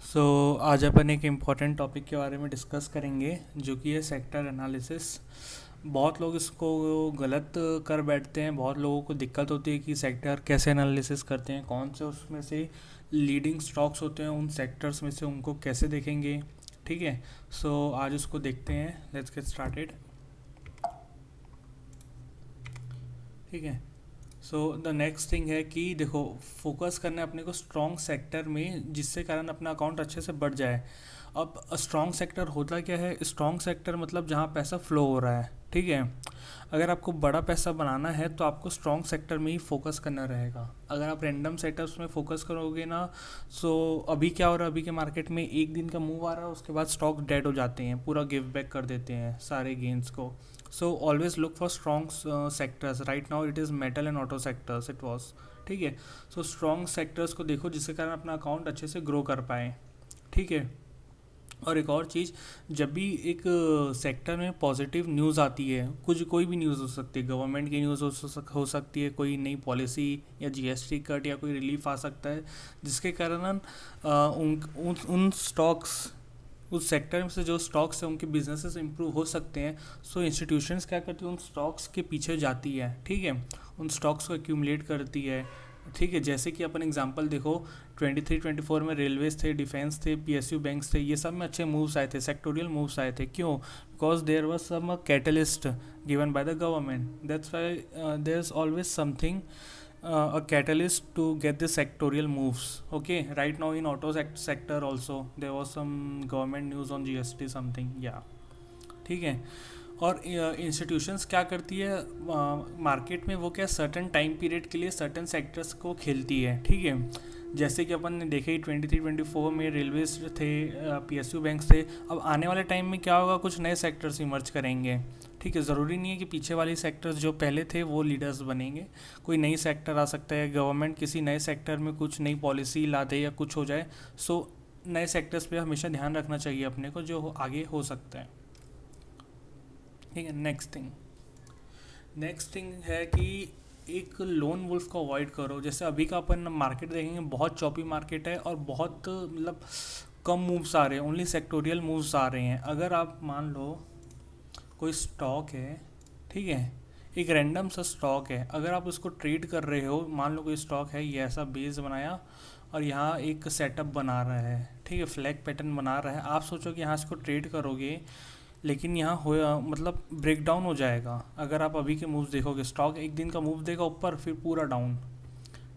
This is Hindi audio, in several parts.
सो आज अपन एक इम्पॉर्टेंट टॉपिक के बारे में डिस्कस करेंगे जो कि है सेक्टर एनालिसिस। बहुत लोग इसको गलत कर बैठते हैं। बहुत लोगों को दिक्कत होती है कि सेक्टर कैसे एनालिसिस करते हैं, कौन से उसमें से लीडिंग स्टॉक्स होते हैं उन सेक्टर्स में से उनको कैसे देखेंगे। ठीक है, सो आज उसको देखते हैं। Let's get started. ठीक है, सो द नेक्स्ट थिंग है कि देखो, फोकस करना है अपने को स्ट्रॉन्ग सेक्टर में जिससे कारण अपना अकाउंट अच्छे से बढ़ जाए। अब स्ट्रॉन्ग सेक्टर होता क्या है? स्ट्रॉन्ग सेक्टर मतलब जहाँ पैसा फ्लो हो रहा है। ठीक है, अगर आपको बड़ा पैसा बनाना है तो आपको स्ट्रॉन्ग सेक्टर में ही फोकस करना रहेगा। अगर आप रैंडम सेक्टर्स में फोकस करोगे ना, सो अभी क्या हो रहा है, अभी के मार्केट में एक दिन का मूव आ रहा है, उसके बाद स्टॉक डेड हो जाते हैं, पूरा गिव बैक कर देते हैं सारे गेंस को। So always look for strong sectors. Right now it is metal and auto sectors it was. ठीक है, सो स्ट्रॉन्ग सेक्टर्स को देखो जिसके कारण अपना अकाउंट अच्छे से ग्रो कर पाए। ठीक है, और एक और चीज़, जब भी एक सेक्टर में पॉजिटिव न्यूज़ आती है, कुछ कोई भी न्यूज़ हो सकती है, गवर्नमेंट की न्यूज़ हो सकती है, कोई नई पॉलिसी या जीएसटी कट या कोई रिलीफ आ सकता है, जिसके कारण उन स्टॉक्स, उस सेक्टर में से जो स्टॉक्स हैं उनके बिजनेसेस इंप्रूव हो सकते हैं। सो इंस्टीट्यूशंस क्या करती है, उन स्टॉक्स के पीछे जाती है। ठीक है, उन स्टॉक्स को एक्यूमुलेट करती है। ठीक है, जैसे कि अपन एग्जांपल देखो, 23-24 में रेलवेज थे, डिफेंस थे, पीएसयू बैंक्स थे, ये सब में अच्छे मूव्स आए थे, सेक्टोरियल मूव्स आए थे। क्यों? Because there was some catalyst given by the government. That's why there is always something a catalyst to get the sectorial moves. Okay, right now in auto sector also there was some government news on GST something. Yeah, ठीक है। और इंस्टीट्यूशंस क्या करती है मार्केट में, वो क्या सर्टन टाइम पीरियड के लिए सर्टन सेक्टर्स को खेलती है। ठीक है, जैसे कि अपन ने देखे ही 23-24 में रेलवेज थे, पीएसयू बैंक्स थे। अब आने वाले टाइम में क्या होगा, कुछ नए सेक्टर्स इमर्ज करेंगे। ठीक है, ज़रूरी नहीं है कि पीछे वाले सेक्टर्स जो पहले थे वो लीडर्स बनेंगे। कोई नई सेक्टर आ सकता है, गवर्नमेंट किसी नए सेक्टर में कुछ नई पॉलिसी ला दे या कुछ हो जाए। सो नए सेक्टर्स पे हमेशा ध्यान रखना चाहिए अपने को, जो आगे हो सकता है। ठीक है, नेक्स्ट थिंग है कि एक लोन वुल्फ को अवॉइड करो। जैसे अभी का अपन मार्केट देखेंगे, बहुत चॉपी मार्केट है और बहुत मतलब कम मूव्स आ रहे हैं, ओनली सेक्टोरियल मूव्स आ रहे हैं। अगर आप मान लो कोई स्टॉक है, ठीक है, एक रैंडम सा स्टॉक है, अगर आप उसको ट्रेड कर रहे हो, मान लो कोई स्टॉक है, ये ऐसा बेस बनाया और यहाँ एक सेटअप बना रहा है। ठीक है, फ्लैग पैटर्न बना रहा है। आप सोचो कि यहाँ इसको ट्रेड करोगे, लेकिन यहाँ हो मतलब ब्रेक डाउन हो जाएगा। अगर आप अभी के मूव्स देखोगे, स्टॉक एक दिन का मूव देगा ऊपर, फिर पूरा डाउन।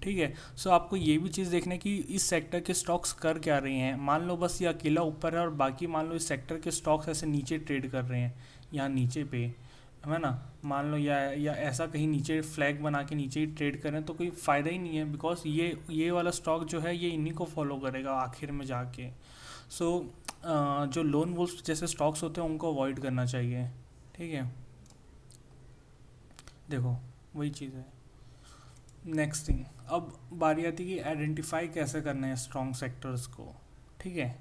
ठीक है, सो आपको ये भी चीज़ देखना है कि इस सेक्टर के स्टॉक्स कर क्या रहे हैं। मान लो बस ये अकेला ऊपर है और बाकी मान लो इस सेक्टर के स्टॉक्स ऐसे नीचे ट्रेड कर रहे हैं, यहाँ नीचे पे, है ना। मान लो या ऐसा कहीं नीचे फ्लैग बना के नीचे ही ट्रेड करें तो कोई फ़ायदा ही नहीं है, बिकॉज ये वाला स्टॉक जो है ये इन्हीं को फॉलो करेगा आखिर में जाके। सो जो लोन वुल्फ जैसे स्टॉक्स होते हैं उनको अवॉइड करना चाहिए। ठीक है, देखो वही चीज़ है। नेक्स्ट थिंग, अब बारी आती है कि आइडेंटिफाई कैसे करना है स्ट्रॉन्ग सेक्टर्स को। ठीक है,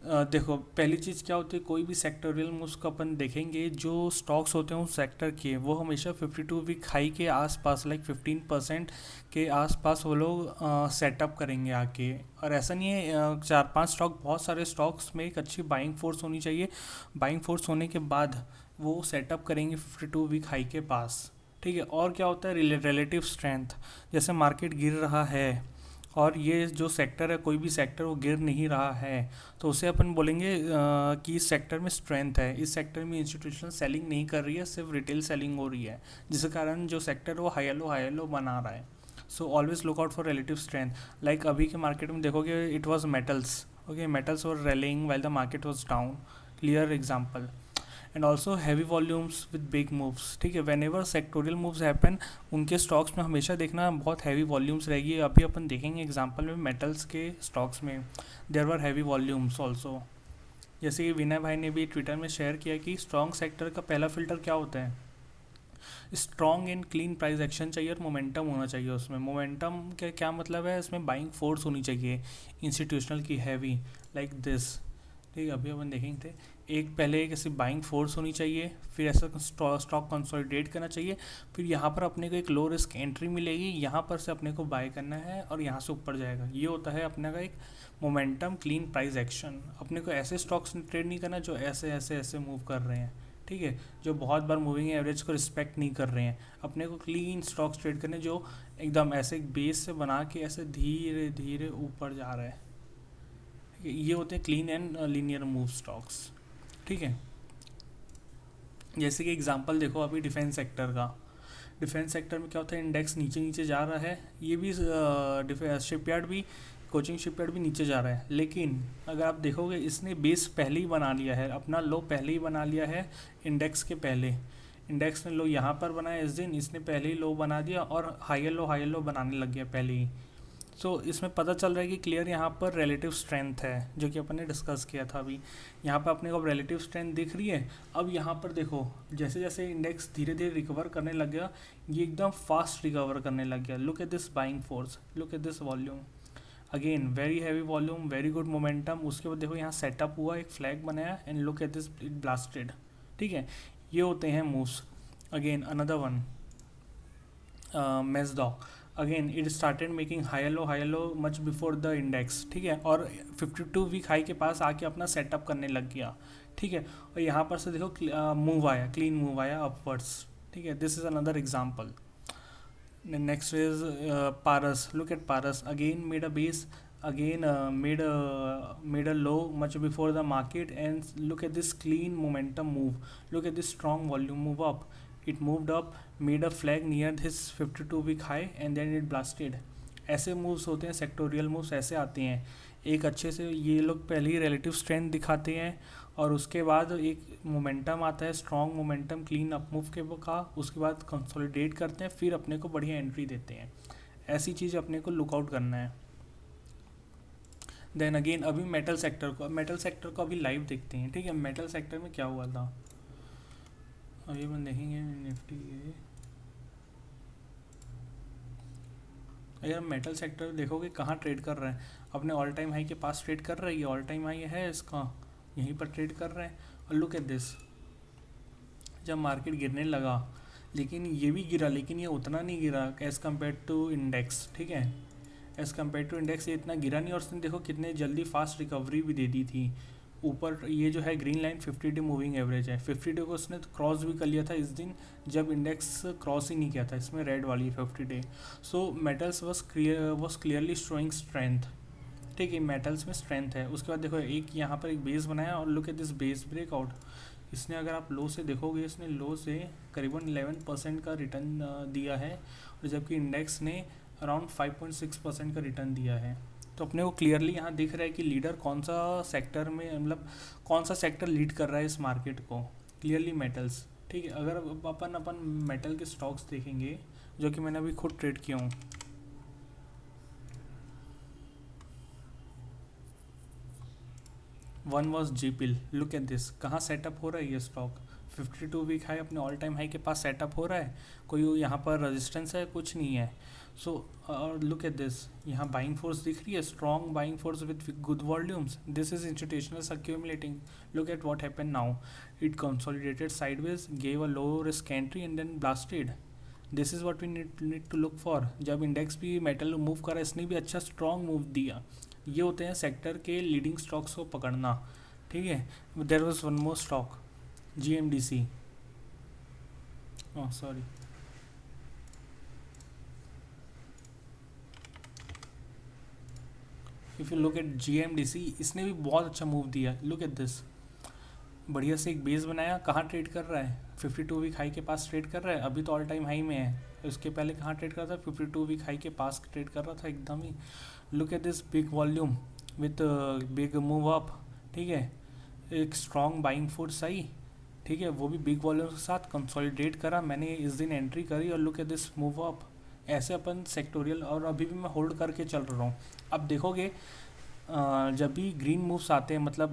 देखो पहली चीज़ क्या होती है, कोई भी सेक्टोरियल मूव्स को अपन देखेंगे, जो स्टॉक्स होते हैं उस सेक्टर के, वो हमेशा 52 वीक हाई के आसपास, लाइक 15% के आसपास वो लोग सेटअप करेंगे आके। और ऐसा नहीं है 4-5 स्टॉक, बहुत सारे स्टॉक्स में एक अच्छी बाइंग फोर्स होनी चाहिए। बाइंग फोर्स होने के बाद वो सेटअप करेंगे 52 वीक हाई के पास। ठीक है, और क्या होता है, रिलेटिव स्ट्रेंथ। जैसे मार्केट गिर रहा है और ये जो सेक्टर है, कोई भी सेक्टर वो गिर नहीं रहा है, तो उसे अपन बोलेंगे कि इस सेक्टर में स्ट्रेंथ है, इस सेक्टर में इंस्टीट्यूशनल सेलिंग नहीं कर रही है, सिर्फ रिटेल सेलिंग हो रही है, जिसके कारण जो सेक्टर वो हाई लो बना रहा है। So always look out for relative strength. Like अभी के मार्केट में देखोगे, it was metals. Okay, metals were railing while the market was down, clear example. And also heavy volumes with big moves. ठीक है, when ever sectoral moves happen, उनके स्टॉक्स में हमेशा देखना बहुत हैवी वॉल्यूम्स रहेगी। अभी अपन देखेंगे एग्जांपल में मेटल्स के स्टॉक्स में there were heavy volumes also. जैसे कि विनय भाई ने भी ट्विटर में शेयर किया कि स्ट्रॉन्ग सेक्टर का पहला फिल्टर क्या होता है, strong and clean price action चाहिए और मोमेंटम होना चाहिए उसमें। मोमेंटम के क्या मतलब है, इसमें बाइंग फोर्स होनी चाहिए इंस्टीट्यूशनल की हैवी, लाइक दिस। ठीक है, अभी अपन देखेंगे थे। एक पहले एक ऐसी बाइंग फोर्स होनी चाहिए, फिर ऐसा स्टॉक कंसोलिडेट करना चाहिए, फिर यहाँ पर अपने को एक लो रिस्क एंट्री मिलेगी, यहाँ पर से अपने को बाय करना है और यहाँ से ऊपर जाएगा। ये होता है अपने का एक मोमेंटम क्लीन प्राइस एक्शन। अपने को ऐसे स्टॉक्स ट्रेड नहीं करना जो ऐसे ऐसे ऐसे मूव कर रहे हैं, ठीक है, जो बहुत बार मूविंग एवरेज को रिस्पेक्ट नहीं कर रहे हैं। अपने को क्लीन स्टॉक्स ट्रेड करने जो एकदम ऐसे एक बेस से बना के ऐसे धीरे धीरे ऊपर जा रहा है। ये होते हैं clean and linear move stocks, ठीक है। जैसे कि एग्जांपल देखो अभी डिफेंस सेक्टर का। डिफेंस सेक्टर में क्या होता है, इंडेक्स नीचे नीचे जा रहा है, ये भी शिपयार्ड भी, कोचिंग शिपयार्ड भी नीचे जा रहा है। लेकिन अगर आप देखोगे इसने बेस पहले ही बना लिया है, अपना लो पहले ही बना लिया है इंडेक्स के पहले। इंडेक्स ने लो यहाँ पर बनाया इस दिन, इसने पहले ही लो बना दिया और हायर लो बनाने लग गया पहले ही। सो इसमें पता चल रहा है कि क्लियर यहाँ पर रिलेटिव स्ट्रेंथ है, जो कि अपन ने डिस्कस किया था अभी। यहाँ पर अपने को रिलेटिव स्ट्रेंथ दिख रही है। अब यहाँ पर देखो जैसे जैसे इंडेक्स धीरे धीरे रिकवर करने लग गया, ये एकदम फास्ट रिकवर करने लग गया। Look at this buying force, look at this volume, again very heavy volume, very good momentum. उसके बाद देखो यहाँ सेटअप हुआ, एक फ्लैग बनाया and look at this it blasted, ठीक है। ये होते हैं moves. Again another one, Mazdock, again it started making higher low much before the index, ठीक है, और 52 वीक हाई के पास आके अपना सेटअप करने लग गया, ठीक है। और यहाँ पर से देखो मूव आया, क्लीन मूव आया अपवर्ड्स, ठीक है। This is another example. Next is Paras, look at Paras, again made a base, again made a low much before the market, and look at this clean momentum move, look at this strong volume move up. It moved up, made a flag near this 52 week high and then it blasted. ऐसे मूव्स होते हैं, सेक्टोरियल मूव्स ऐसे आते हैं। एक अच्छे से ये लोग पहले ही रिलेटिव स्ट्रेंथ दिखाते हैं और उसके बाद एक मोमेंटम आता है, strong momentum clean up move के का, उसके बाद कंसोलिडेट करते हैं, फिर अपने को बढ़िया एंट्री देते हैं। ऐसी चीज़ अपने को लुकआउट करना है। देन अगेन अभी मेटल सेक्टर को अभी लाइव देखते हैं, ठीक है। मेटल सेक्टर में क्या हुआ था अभी हम देखेंगे निफ्टी के। अगर मेटल सेक्टर देखोगे कहाँ ट्रेड कर रहे हैं, अपने ऑल टाइम हाई के पास ट्रेड कर रहा है। ये ऑल टाइम हाई है इसका, यहीं पर ट्रेड कर रहे हैं। और लुक एट दिस, जब मार्केट गिरने लगा, लेकिन ये भी गिरा, लेकिन ये उतना नहीं गिरा एज़ कम्पेयर टू इंडेक्स, ठीक है। एज़ कम्पेयर टू इंडेक्स ये इतना गिरा नहीं, और उसने देखो कितने जल्दी फास्ट रिकवरी भी दे दी थी। ऊपर ये जो है green line 50 day moving average है, 50 डे को उसने क्रॉस भी कर लिया था इस दिन, जब इंडेक्स क्रॉस ही नहीं किया था। इसमें रेड वाली 50 day. So metals was clearly showing strength, ठीक है। मेटल्स में स्ट्रेंथ है। उसके बाद देखो एक यहाँ पर एक बेस बनाया और look at this base breakout. इसने अगर आप लो से देखोगे, इसने लो से करीबन 11% का रिटर्न दिया है, और जबकि इंडेक्स ने अराउंड 5.6% का रिटर्न दिया है। तो अपने को क्लियरली यहाँ दिख रहा है कि लीडर कौन सा सेक्टर में, मतलब कौन सा सेक्टर लीड कर रहा है इस मार्केट को, क्लियरली मेटल्स, ठीक है। अगर अपन मेटल के स्टॉक्स देखेंगे, जो कि मैंने अभी खुद ट्रेड किया हूँ, one was GPIL, look at this, कहाँ सेटअप हो रहा है ये स्टॉक, 52 वीक हाई अपने ऑल टाइम हाई के पास सेटअप हो रहा है। कोई यहाँ पर रेजिस्टेंस है, कुछ नहीं है। सो लुक एट दिस, यहाँ बाइंग फोर्स दिख रही है, strong buying force with good volumes. This is institutional accumulating. Look at what happened now. It consolidated sideways, gave a low risk entry and then blasted. This is what we need to look for. जब इंडेक्स भी मेटल मूव करा, इसने भी अच्छा स्ट्रॉन्ग मूव दिया। ये होते हैं सेक्टर के लीडिंग स्टॉक्स को पकड़ना, ठीक है। There was one more stock, GMDC, oh sorry, if you look at GMDC, इसने भी बहुत अच्छा मूव दिया। लुक एट दिस, बढ़िया से एक बेस बनाया, कहाँ ट्रेड कर रहा है, 52 वीक हाई के पास ट्रेड कर रहा है। अभी तो ऑल टाइम हाई में है, उसके पहले कहाँ ट्रेड कर रहा था, 52 वीक हाई के पास ट्रेड कर रहा था एकदम ही। Look at this big volume with big move up, ठीक है। एक स्ट्रॉन्ग बाइंग फोर्स आई, ठीक है, वो भी बिग वॉल्यूम के साथ कंसोलिडेट करा। मैंने इस दिन एंट्री करी और look at this move up. ऐसे अपन सेक्टोरियल, और अभी भी मैं होल्ड करके चल रहा हूँ। अब देखोगे जब भी ग्रीन मूव्स आते हैं, मतलब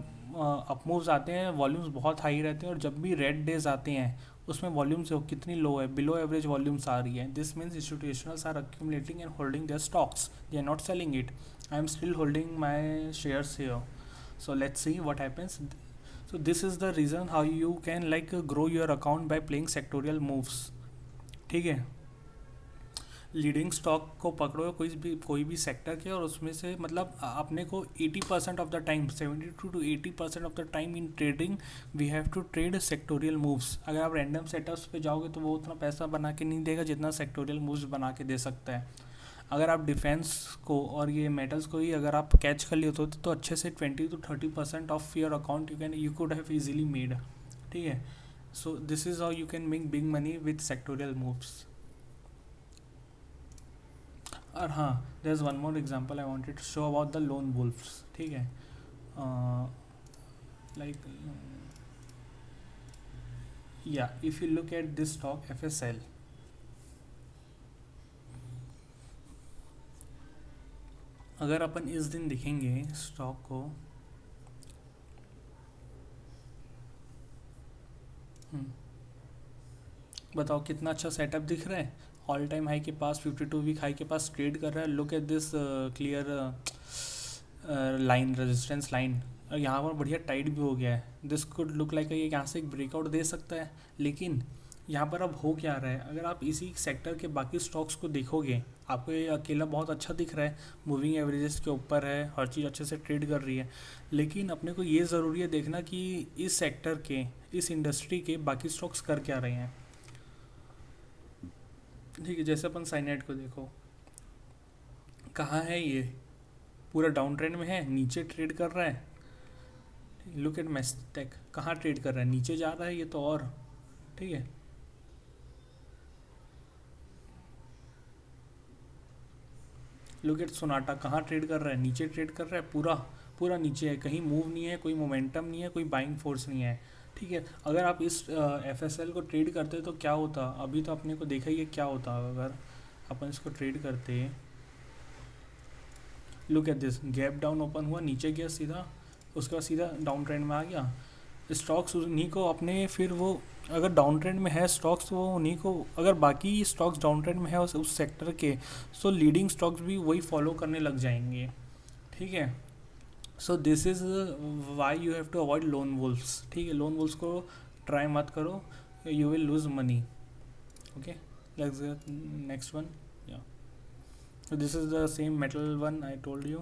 अप मूव्स आते हैं, वॉल्यूम्स बहुत हाई रहते हैं, और जब भी रेड डेज आते हैं उसमें वॉल्यूम्स कितनी लो है, बिलो एवरेज वॉल्यूम्स आ रही है। This means institutionals are accumulating and holding their stocks, they are not selling it. I am still holding my shares here. So let's see what happens. So this is the reason how you can like grow your account by playing sectorial moves. ठीक है, लीडिंग स्टॉक को पकड़ो कोई भी सेक्टर के, और उसमें से मतलब अपने को 80% of the time, 72 to 80% of the time in trading we have to trade sectorial moves. अगर आप रैंडम सेटअप्स पे जाओगे तो वो उतना पैसा बना के नहीं देगा जितना सेक्टोरियल मूव्स बना के दे सकता है. अगर आप डिफेंस को और ये मेटल्स को ही अगर आप कैच कर लिए होते तो अच्छे से 20 to 30% of your account you could have easily made. ठीक है, so this is how you can make big money with sectorial moves. और हाँ, there is one more example I wanted to show about the lone wolfs. ठीक है, लाइक या if you look at this stock FSL, अगर अपन इस दिन दिखेंगे स्टॉक को, बताओ कितना अच्छा सेटअप दिख रहा है. ऑल टाइम हाई के पास, 52 वीक हाई के पास ट्रेड कर रहा है. Look at this clear line, resistance line, और यहाँ पर बढ़िया टाइट भी हो गया है. दिस कुड लुक लाइक ये यहाँ से एक ब्रेकआउट दे सकता है. लेकिन यहाँ पर अब हो क्या रहा है, अगर आप इसी सेक्टर के बाकी स्टॉक्स को देखोगे, आपको ये अकेला बहुत अच्छा दिख रहा है, मूविंग एवरेजेस के ऊपर है, हर चीज़ अच्छे से ट्रेड कर रही है. लेकिन अपने को ये ज़रूरी है देखना कि इस सेक्टर के, इस इंडस्ट्री के बाकी स्टॉक्स कर क्या रहे हैं. ठीक है, जैसे अपन साइनाइड को देखो, कहाँ है ये, पूरा डाउन ट्रेंड में है, नीचे ट्रेड कर रहा है. लुक एट मैस्टेक, कहाँ ट्रेड कर रहा है, नीचे जा रहा है ये तो. और ठीक है, लुक एट सोनाटा, कहाँ ट्रेड कर रहा है, नीचे ट्रेड कर रहा है, पूरा पूरा नीचे है, कहीं मूव नहीं है, कोई मोमेंटम नहीं है, कोई बाइंग फोर्स नहीं है. ठीक है, अगर आप इस FSL को ट्रेड करते तो क्या होता, अभी तो अपने को देखा ही है क्या होता अगर अपन इसको ट्रेड करते. Look at this, gap down open हुआ, नीचे गया सीधा, उसके बाद सीधा डाउन ट्रेंड में आ गया. स्टॉक्स उन्हीं को अपने फिर वो, अगर डाउन ट्रेंड में है स्टॉक्स तो वो उन्हीं को, अगर बाकी स्टॉक्स डाउन ट्रेंड में है उस सेक्टर के, सो लीडिंग स्टॉक्स भी वही फॉलो करने लग जाएंगे. ठीक है, so this is why you have to avoid lone wolfs. ठीक है, लोन वुल्फ्स को ट्राई मत करो, you will lose money. Okay, let's next one. Yeah, so this is the same metal one I told you,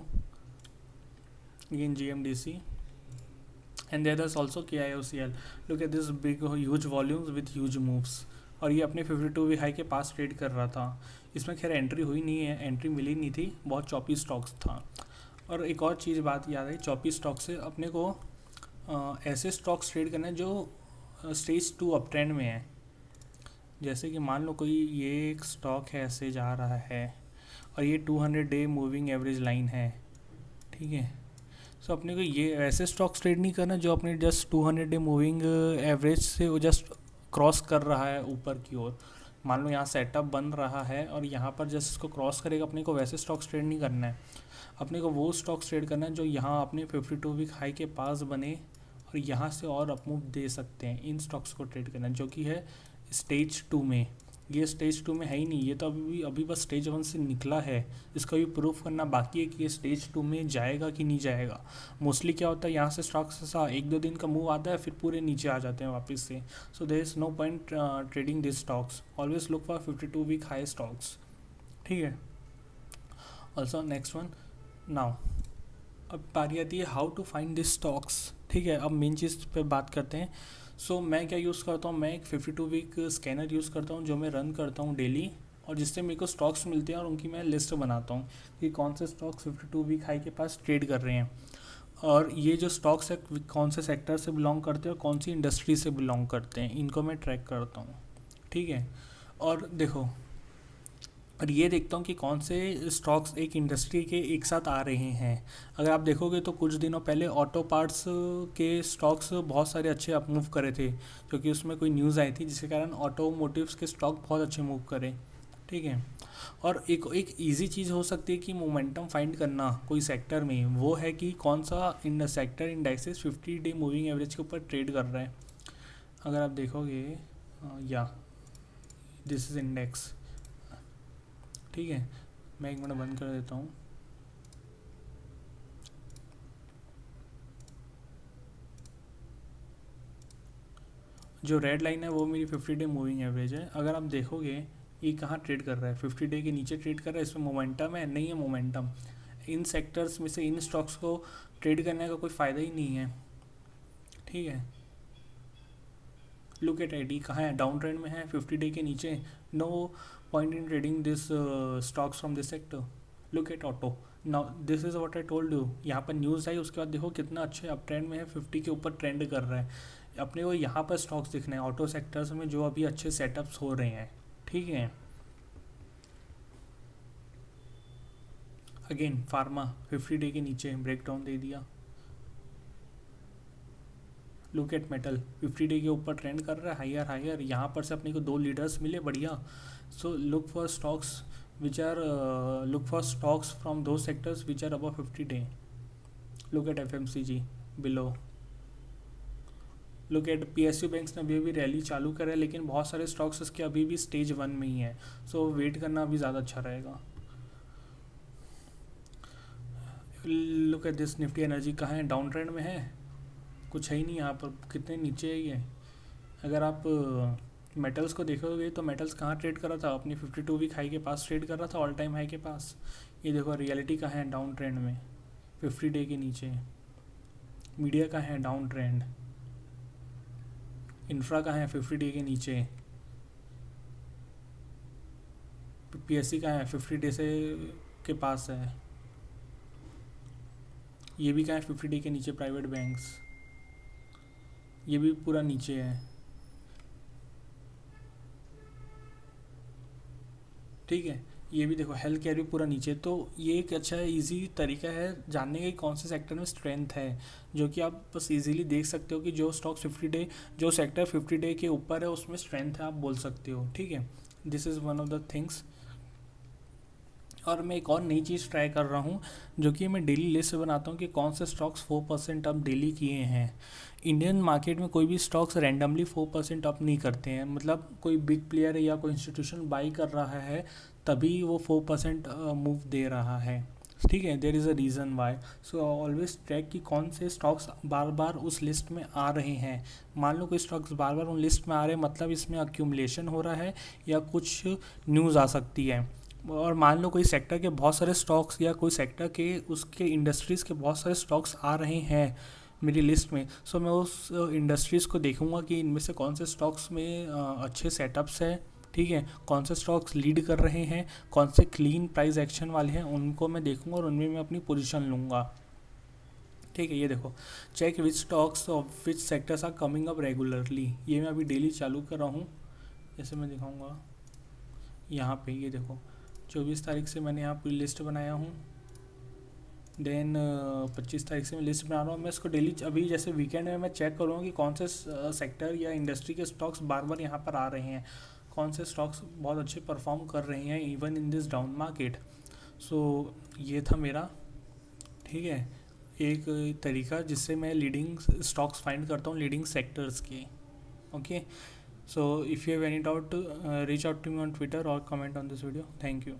again GMDC, and there is also KIOCL. Look at this big huge volumes with huge moves. और ये अपने 52 वीक हाई के पास ट्रेड कर रहा था. इसमें खैर एंट्री हुई नहीं है, एंट्री मिली नहीं थी, बहुत चॉपी स्टॉक्स था. और एक और चीज़ बात याद आई, चॉपी स्टॉक से अपने को ऐसे स्टॉक्स ट्रेड करना है जो स्टेज 2 अप ट्रेंड में है. जैसे कि मान लो कोई ये एक स्टॉक है, ऐसे जा रहा है और ये 200 डे मूविंग एवरेज लाइन है. ठीक है, सो अपने को ये ऐसे स्टॉक्स ट्रेड नहीं करना जो अपने जस्ट 200 डे मूविंग एवरेज से वो जस्ट क्रॉस कर रहा है ऊपर की ओर. मान लो यहाँ सेटअप बन रहा है और यहाँ पर जस्ट इसको क्रॉस करेगा. अपने को वैसे स्टॉक्स ट्रेड नहीं करना है, अपने को वो स्टॉक्स ट्रेड करना है जो यहाँ अपने 52 वीक हाई के पास बने और यहाँ से और अपमूव दे सकते हैं. इन स्टॉक्स को ट्रेड करना है जो कि है स्टेज 2 में. ये स्टेज 2 में है ही नहीं, ये तो अभी बस स्टेज 1 से निकला है. इसका भी प्रूफ करना बाकी है कि ये स्टेज 2 में जाएगा कि नहीं जाएगा. मोस्टली क्या होता है, यहाँ से स्टॉक्स ऐसा 1-2 दिन का मूव आता है, फिर पूरे नीचे आ जाते हैं वापस से. So there is no point trading this stocks. Always look for 52 week high stocks. ठीक है, ऑल्सो नेक्स्ट वन. नाउ अब बारी आती है how to find this stocks. ठीक है, अब मेन चीज़ पे बात करते हैं. सो मैं क्या यूज़ करता हूँ, मैं एक 52 वीक स्कैनर यूज़ करता हूँ जो मैं रन करता हूँ डेली, और जिससे मेरे को स्टॉक्स मिलते हैं और उनकी मैं लिस्ट बनाता हूँ कि कौन से स्टॉक्स 52 वीक हाई के पास ट्रेड कर रहे हैं, और ये जो स्टॉक्स है कौन से सेक्टर से बिलोंग करते हैं और कौन सी इंडस्ट्री से बिलोंग करते हैं, इनको मैं ट्रैक करता हूँ. ठीक है, और देखो, और ये देखता हूँ कि कौन से स्टॉक्स एक इंडस्ट्री के एक साथ आ रहे हैं. अगर आप देखोगे तो कुछ दिनों पहले ऑटो पार्ट्स के स्टॉक्स बहुत सारे अच्छे अप मूव करे थे, क्योंकि उसमें कोई न्यूज़ आई थी जिसके कारण ऑटोमोटिव्स के स्टॉक बहुत अच्छे मूव करे. ठीक है, और एक ईजी चीज़ हो सकती है कि मोमेंटम फाइंड करना कोई सेक्टर में, वो है कि कौन सा इन sector indexes 50 day moving average के ऊपर ट्रेड कर रहा है. अगर आप देखोगे, या दिस इज़ इंडेक्स. ठीक है, मैं एक मिनट बंद कर देता हूँ. जो रेड लाइन है वो मेरी 50 डे मूविंग एवरेज है। अगर आप देखोगे ये कहाँ ट्रेड कर रहा है, 50 डे के नीचे ट्रेड कर रहा है। इसमें मोमेंटम है, नहीं है मोमेंटम। इन सेक्टर्स में से इन स्टॉक्स को ट्रेड करने का कोई फ़ायदा ही नहीं है, ठीक है। लुक एट आईडी, कहाँ है, डाउन ट्रेंड में है, 50 डे के नीचे। No point in trading this stocks from this sector. Look at auto, now this is what I told you. यहाँ पर न्यूज़ आई, उसके बाद देखो कितना अच्छे अप ट्रेंड में है, 50 के ऊपर ट्रेंड कर रहा है। अपने को यहाँ पर स्टॉक्स दिखने हैं ऑटो सेक्टर्स में जो अभी अच्छे सेटअप्स हो रहे हैं, ठीक है। अगेन फार्मा 50 डे के नीचे ब्रेकडाउन दे दिया। लुक एट मेटल, 50 डे के ऊपर ट्रेंड कर रहा है, हायर हायर। यहाँ पर से अपने को दो लीडर्स मिले बढ़िया। So look for stocks which are look for stocks from दो sectors which are above 50 day. Look at FMCG below. Look at PSU banks ने अभी भी रैली चालू करा है, लेकिन बहुत सारे स्टॉक्स इसके अभी भी स्टेज 1 में ही है। सो वेट करना अभी ज़्यादा अच्छा रहेगा। Look at this Nifty energy, कहाँ है, डाउन ट्रेंड में है, कुछ है ही नहीं यहाँ पर, कितने नीचे है ये। अगर आप मेटल्स को देखोगे तो मेटल्स कहाँ ट्रेड कर रहा था, अपनी 52 वीक हाई के पास ट्रेड कर रहा था, ऑल टाइम हाई के पास। ये देखो रियलिटी कहाँ है, डाउन ट्रेंड में, 50 डे के नीचे। मीडिया कहाँ है, डाउन ट्रेंड। इंफ्रा कहाँ है, 50 डे के नीचे। PSC कहाँ है, 50 डे से के पास है। ये भी कहाँ है, 50 डे के नीचे। प्राइवेट बैंक्स ये भी पूरा नीचे है, ठीक है। ये भी देखो हेल्थ केयर भी पूरा नीचे। तो ये एक अच्छा इजी तरीका है जानने का कौन से सेक्टर में स्ट्रेंथ है, जो कि आप बस इजीली देख सकते हो कि जो स्टॉक्स 50 डे, जो सेक्टर 50 डे के ऊपर है उसमें स्ट्रेंथ है, आप बोल सकते हो, ठीक है। This is one of the things. और मैं एक और नई चीज़ ट्राई कर रहा हूँ, जो कि मैं डेली लिस्ट बनाता हूँ कि कौन से स्टॉक्स 4% अप डेली किए हैं। इंडियन मार्केट में कोई भी स्टॉक्स रैंडमली 4% अप नहीं करते हैं, मतलब कोई बिग प्लेयर या कोई इंस्टीट्यूशन बाई कर रहा है तभी वो 4% मूव दे रहा है, ठीक है। There is a reason why. So always track कि कौन से स्टॉक्स बार बार उस लिस्ट में आ रहे हैं। मान लो कोई स्टॉक्स बार बार उन लिस्ट में आ रहे हैं, मतलब इसमें अक्यूमुलेशन हो रहा है या कुछ न्यूज़ आ सकती है। और मान लो कोई सेक्टर के बहुत सारे स्टॉक्स या कोई सेक्टर के उसके इंडस्ट्रीज़ के बहुत सारे स्टॉक्स आ रहे हैं मेरी लिस्ट में। सो मैं उस इंडस्ट्रीज़ को देखूंगा कि इनमें से कौन से स्टॉक्स में अच्छे सेटअप्स हैं, ठीक है। कौन से स्टॉक्स लीड कर रहे हैं, कौन से क्लीन प्राइस एक्शन वाले हैं, उनको मैं देखूंगा और उनमें मैं अपनी पोजीशन लूँगा, ठीक है। ये देखो, check which stocks of which sectors are coming up regularly. ये मैं अभी डेली चालू कर रहा हूँ। जैसे मैं दिखाऊंगा यहाँ पे, ये देखो 24 तारीख से मैंने यहाँ पूरी लिस्ट बनाया हूँ। देन 25 तारीख से मैं लिस्ट बना रहा हूँ। मैं इसको डेली, अभी जैसे वीकेंड में मैं चेक करूँगा कि कौन से सेक्टर या इंडस्ट्री के स्टॉक्स बार बार यहाँ पर आ रहे हैं, कौन से स्टॉक्स बहुत अच्छे परफॉर्म कर रहे हैं even in this down market. So ये था मेरा, ठीक है, एक तरीका जिससे मैं लीडिंग स्टॉक्स फाइंड करता हूँ, लीडिंग सेक्टर्स के। Okay, so if you have any doubt reach out to me on Twitter और comment on this video. Thank you.